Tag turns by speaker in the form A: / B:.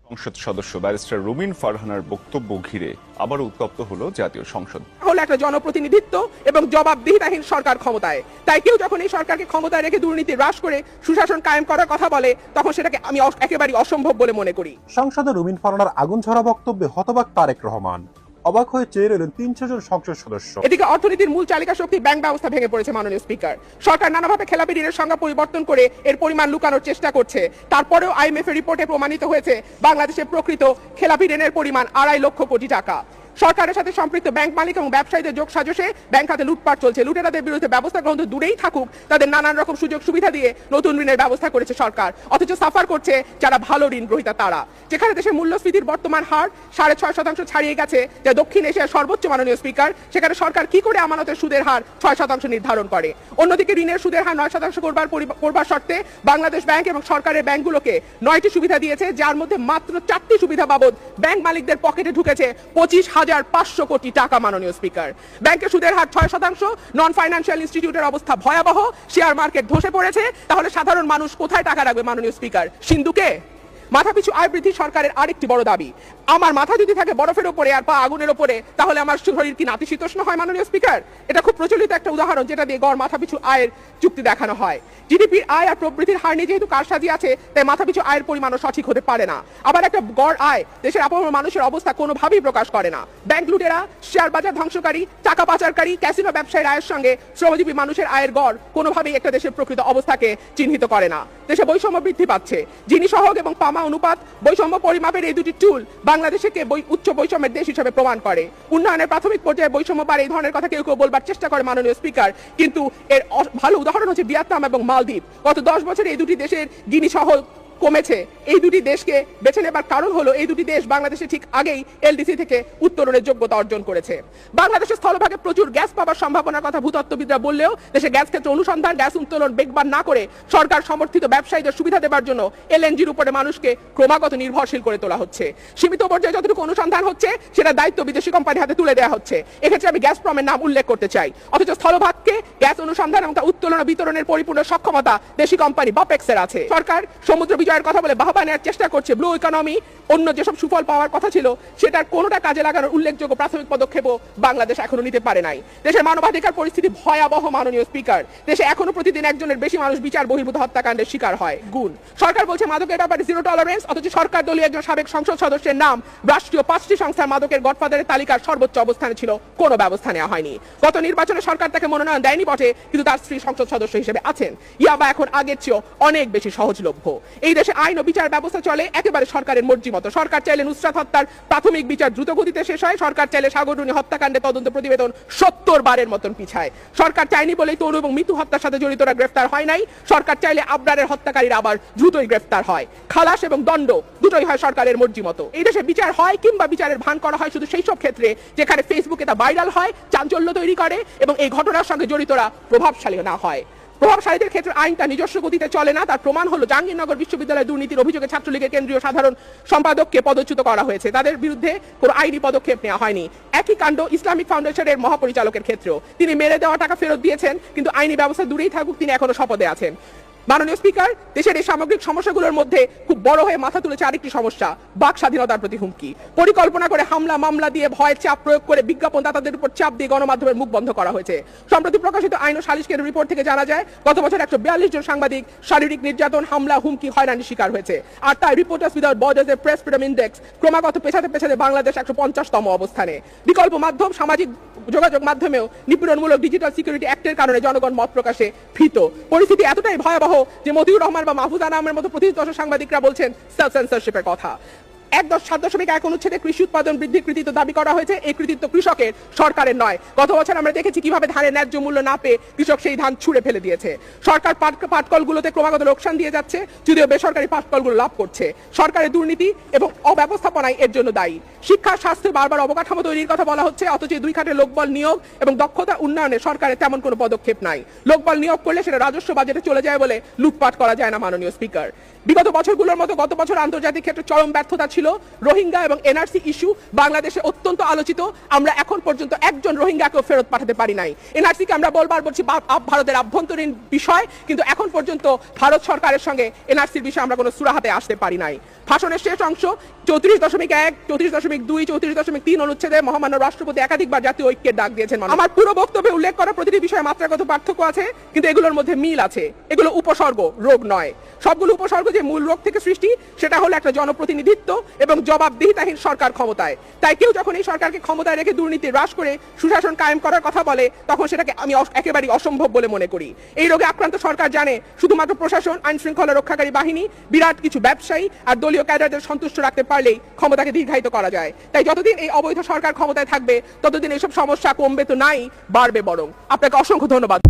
A: সংসদ সদস্য ব্যারিস্টার রুমিন ফারহানার বক্তব্য ঘিরে আবারও উত্তপ্ত হলো জাতীয় সংসদ।
B: হলো একটা জনপ্রতিনিধিত্ব এবং জবাবদিহিতাহীন সরকার ক্ষমতায়। তাই কেউ যখন এই সরকারকে ক্ষমতায় রেখে দুর্নীতি হ্রাস করে সুশাসন কায়েম করার কথা বলে তখন সেটাকে আমি একেবারেই অসম্ভব বলে মনে করি।
C: সংসদে রুমিন ফারহানার আগুন ঝরা বক্তব্যে হতবাক তারেক রহমান। অবাক হয়ে চেয়ে রইলেন ৩০০ জন সংসদ সদস্য।
B: এদিকে অর্থনীতির মূল চালিকা শক্তি ব্যাংক ব্যবস্থা ভেঙে পড়েছে মাননীয় স্পিকার। সরকার নানাভাবে খেলাপি ঋণের সংখ্যা পরিবর্তন করে এর পরিমাণ লুকানোর চেষ্টা করছে। তারপরেও আইএমএফ এর রিপোর্টে প্রমাণিত হয়েছে বাংলাদেশের প্রকৃত খেলাপি ঋণের পরিমাণ ২.৫ লক্ষ কোটি টাকা। সরকারের সাথে সম্পৃক্ত ব্যাংক মালিক এবং ব্যবসায়ীদের যোগ সাজসে ব্যাংক খাতে লুটপাট চলছে। লুটেরাদের বিরুদ্ধে ব্যবস্থা গ্রহণ তো দূরেই থাকুক, তাদের নানান রকম সুযোগ সুবিধা দিয়ে নতুন ঋণের ব্যবস্থা করেছে সরকার, অথচ সাফার করছে যারা ভালো ঋণ গ্রহীতা তারা। যেখানে দেশের মূল্যস্ফীতির বর্তমান হার ৬.৫% ছাড়িয়ে গেছে, যা দক্ষিণ এশিয়ার সর্বোচ্চ মাননীয় স্পিকার, সেখানে সরকার কি করে আমানতের সুদের হার ৬% নির্ধারণ করে? অন্যদিকে ঋণের সুদের হার ৯% করবার শর্তে বাংলাদেশ ব্যাংক এবং সরকারের ব্যাংকগুলোকে ৯টি সুবিধা দিয়েছে, যার মধ্যে মাত্র 4টি সুবিধা বাবদ ব্যাংক মালিকদের পকেটে ঢুকেছে ২৫,৫০০ কোটি টাকা। মাননীয় স্পিকার, ব্যাংকের সুদের হার ৬%, নন ফাইন্যান্সিয়াল ইনস্টিটিউটের অবস্থা ভয়াবহ, শেয়ার মার্কেট ধসে পড়েছে। তাহলে সাধারণ মানুষ কোথায় টাকা রাখবে মাননীয় স্পিকার? সিন্ধুকে? মাথাপিছু আয় বৃদ্ধি সরকারের আরেকটি বড় দাবি। আমার মাথা যদি থাকে বরফের উপরে আর পা আগুনের উপরে, তাহলে আমার শরীর কি নাতিশীতোষ্ণ হয় মাননীয় স্পিকার? এটা খুব প্রচলিত একটা উদাহরণ, যেটা দিয়ে গড় মাথাপিছু আয়ের চুক্তি দেখানো হয়। জিডিপির আয় আর প্রবৃদ্ধির হার নিয়ে যেহেতু কারসাজি আছে, তাই মাথাপিছু আয়ের পরিমাণও সঠিক হতে পারে না। আবার একটা গড় আয় দেশের আপামর মানুষের অবস্থা কোনোভাবেই প্রকাশ করে না। ব্যাংক লুটেরা, শেয়ার বাজার ধ্বংসকারী, টাকা পাচারকারী, ক্যাসিনো ব্যবসায়ীর আয়ের সঙ্গে শ্রমজীবী মানুষের আয়ের গড় কোনোভাবেই একটা দেশের প্রকৃত অবস্থাকে চিহ্নিত করে না। দেশে বৈষম্য বৃদ্ধি পাচ্ছে। জিনি সহগ এবং পামা অনুপাত বৈষম্য পরিমাপের এই দুটি টুল বাংলাদেশকে উচ্চ বৈষম্যের দেশ হিসেবে প্রমাণ করে। উন্নয়নের প্রাথমিক পর্যায়ে বৈষম্য বাড়ে, এই ধরনের কথা কেউ কেউ বলবার চেষ্টা করে মাননীয় স্পিকার, কিন্তু এর ভালো উদাহরণ হচ্ছে ভিয়েতনাম এবং মালদ্বীপ। গত 10 বছরে এই দুটি দেশের জিনি সহগ কমেছে। এই দুটি দেশকে বেছে নেবার কারণ হলো এই দুটি দেশ বাংলাদেশে ঠিক আগেই এলডিসি থেকে উত্তরণের যোগ্যতা অর্জন করেছে। বাংলাদেশের স্থলভাগে প্রচুর গ্যাস পাওয়ার সম্ভাবনার কথা ভূতত্ত্ববিদরা বললেও দেশে গ্যাস ক্ষেত্রে অনুসন্ধান, গ্যাস উত্তোলন বেগবান না করে সরকার সমর্থিত ব্যবসায়ীদের সুবিধা দেবার জন্য এলএনজির উপরে মানুষকে ক্রমাগত নির্ভরশীল করে তোলা হচ্ছে। সীমিত পর্যায়ে যতটুকু অনুসন্ধান হচ্ছে সেটা দায়িত্ব বিদেশি কোম্পানির হাতে তুলে দেওয়া হচ্ছে। এক্ষেত্রে আমি গ্যাসপ্রমের নাম উল্লেখ করতে চাই, অথচ স্থলভাগকে গ্যাস অনুসন্ধান এবং তা উত্তোলন ও বিতরণের পরিপূর্ণ সক্ষমতা দেশি কোম্পানি বপেক্সের আছে। সরকার সমুদ্র বিজয়ের কথা বলে বাহবা নেওয়ার চেষ্টা করছে। ব্লু ইকোনমি, অন্য যেসব সুফল পাওয়ার কথা ছিল সেটার কোনোটা কাজে লাগানোর উল্লেখযোগ্য প্রাথমিক পদক্ষেপও বাংলাদেশ এখনো নিতে পারে নাই। দেশের মানবাধিকার পরিস্থিতি ভয়াবহ মাননীয় স্পিকার। দেশে এখনো প্রতিদিন একজনের বেশি মানুষ বিচার বহির্ভূত হত্যাকাণ্ডের শিকার হয়। গুণ সরকার বলছে মাদকের ব্যাপারে জিরো টলারেন্স, অথচ সরকার দলীয় একজন সাবেক সংসদ সদস্যের নাম রাষ্ট্রীয় 5টি সংস্থার মাদকের গডফাদারের তালিকার সর্বোচ্চ অবস্থানে ছিল, কোনো ব্যবস্থা নেওয়া হয়নি। গত নির্বাচনে সরকার তাকে মনোনয়ন দেয়নি বটে, কিন্তু তার স্ত্রী সংসদ সদস্য হিসেবে আছেন। ইয়াবা এখন আগের চেয়েও অনেক বেশি সহজলভ্য। এই দেশে আইন ও বিচার ব্যবস্থা চলে একেবারে সরকারের মর্জি মতো। সরকার চাইলে নুসরাত হত্যার প্রাথমিক বিচার দ্রুত গতিতে শেষ হয়। সরকার চাইলে সাগররুনি হত্যাকাণ্ডে তদন্ত প্রতিবেদন 70 বারের মতন পিছায়। সরকার চাইনি বলেই তরু এবং মৃত্যু হত্যার সাথে জড়িতরা গ্রেফতার হয় নাই। সরকার চাইলে আবরারের হত্যাকারীরা আবার দ্রুতই গ্রেফতার হয়। খালাস এবং দণ্ড দুটোই হয় সরকারের মর্জি মতো। এই দেশে বিচার হয় কিংবা বিচারের ভান করা হয় শুধু সেই সব ক্ষেত্রে যেখানে ফেসবুকে তা ভাইরাল হয়, চাঞ্চল্য তৈরি করে এবং এই ঘটনার সঙ্গে জড়িতরা প্রভাবশালী না হয়। প্রভাবশালীদের ক্ষেত্রে আইনটা নিজস্ব গতিতে চলে না। তার প্রমাণ হলো জাহাঙ্গীরনগর বিশ্ববিদ্যালয় দুর্নীতির অভিযোগে ছাত্রলীগের কেন্দ্রীয় সাধারণ সম্পাদককে পদচ্যুত করা হয়েছে। তাদের বিরুদ্ধে কোনো আইনি পদক্ষেপ নেওয়া হয়নি। একই কাণ্ড ইসলামিক ফাউন্ডেশনের মহাপরিচালকের ক্ষেত্রেও। তিনি মেরে দেওয়া টাকা ফেরত দিয়েছেন, কিন্তু আইনি ব্যবস্থা দূরেই থাকুক, তিনি এখনো শপথে আছেন। মাননীয় স্পিকার, দেশের এই সামগ্রিক সমস্যাগুলোর মধ্যে খুব বড় হয়ে মাথা তুলেছে আরেকটি সমস্যা, বাক স্বাধীনতার প্রতি হুমকি। পরিকল্পনা করে হামলা মামলা দিয়ে ভয় চাপ প্রয়োগ করে বিজ্ঞাপনদাতাদের উপর চাপ দিয়ে গণমাধ্যমের মুখ বন্ধ করা হয়েছে। সম্প্রতি প্রকাশিত আইন ও সালিশ কেন্দ্রের রিপোর্ট থেকে জানা যায় গত বছর 142 জন সাংবাদিক শারীরিক নির্যাতন, হামলা, হুমকি, হয়রানির শিকার হয়েছে। আর তাই রিপোর্টার্স উইদাউট বর্ডার্স এর প্রেস ফ্রিডম ইন্ডেক্স ক্রমাগত পেছাতে বাংলাদেশ 150তম অবস্থানে। বিকল্প মাধ্যম, সামাজিক যোগাযোগ মাধ্যমেও নিপীড়নমূলক ডিজিটাল সিকিউরিটি অ্যাক্টের কারণে জনগণ মত প্রকাশে ভীত। পরিস্থিতি এতটাই ভয়াবহ যে মতিউর রহমান বা মাহফুজ আনামের মতো প্রতিষ্ঠা সাংবাদিকরা বলছেন সেলফ সেন্সরশিপের কথা। 1.7 অনুচ্ছেদে কৃষি উৎপাদন বৃদ্ধির কৃতিত্ব দাবি করা হয়েছে। এই কৃতিত্ব কৃষকের, সরকারের নয়। গত বছর আমরা দেখেছি কিভাবে ধানের ন্যায্য মূল্য না পেয়ে কৃষক সেই ধান ছুঁড়ে ফেলে দিয়েছে। সরকার পাটকলগুলোতে ক্রমাগত লোকসান দিয়ে যাচ্ছে, যদিও বেসরকারি পাটকলগুলো লাভ করছে। সরকারের দুর্নীতি এবং অব্যবস্থাপনাই এর জন্য দায়ী। শিক্ষা, স্বাস্থ্য, বারবার অবকাঠামো তৈরির কথা বলা হচ্ছে, অথচ দুই খাতে লোকবল নিয়োগ এবং দক্ষতা উন্নয়নে সরকারের তেমন কোনো পদক্ষেপ নাই। লোকবল নিয়োগ করলে সেটা রাজস্ব বাজেটে চলে যায় বলে লুটপাট করা যায় না মাননীয় স্পিকার। বিগত বছরগুলোর মতো গত বছর আন্তর্জাতিক ক্ষেত্রে চরম ব্যর্থতা ছিল। রোহিঙ্গা এবং এনআরসি ইস্যু বাংলাদেশে অত্যন্ত আলোচিত। আমরা এখন পর্যন্ত একজন রোহিঙ্গাকেও ফেরত পাঠাতে পারি নাই। এনআরসি কে আমরা বলবার বলছি ভারতের আভ্যন্তরীণ বিষয়, কিন্তু এখন পর্যন্ত ভারত সরকারের সঙ্গে এনআরসির বিষয়ে আমরা কোনো সুরাহাতে আসতে পারি নাই। ভাষণের শেষ অংশ 34.1, 34.2, 34.3 অনুচ্ছেদে মহামান্য রাষ্ট্রপতি একাধিকবার জাতীয় ঐক্যের ডাক দিয়েছেন। আমার পুরো বক্তব্যে উল্লেখ করা প্রতিটি বিষয়ে মাত্রাগত পার্থক্য আছে, কিন্তু এগুলোর মধ্যে মিল আছে। এগুলো উপসর্গ, রোগ নয়। সবগুলো উপসর্গ যে মূল রোগ থেকে সৃষ্টি, সেটা হলো একটা জনপ্রতিনিধিত্ব এবং জবাবদিহিতাহীন সরকার ক্ষমতায়। তাই কেউ যখন এই সরকারকে ক্ষমতায় রেখে দুর্নীতি হ্রাস করে সুশাসন কায়েম করার কথা বলে, তখন সেটাকে আমি একেবারেই অসম্ভব বলে মনে করি। এই রোগে আক্রান্ত সরকার জানে শুধুমাত্র প্রশাসন, আইন শৃঙ্খলা রক্ষাকারী বাহিনী, বিরাট কিছু ব্যবসায়ী আর দলীয় ক্যাডারদের সন্তুষ্ট রাখতে পারলেই ক্ষমতাকে দীর্ঘায়িত করা যায়। তাই যতদিন এই অবৈধ সরকার ক্ষমতায় থাকবে, ততদিন এইসব সমস্যা কমবে তো নাই, বাড়বে বরং। আপনাকে অসংখ্য ধন্যবাদ।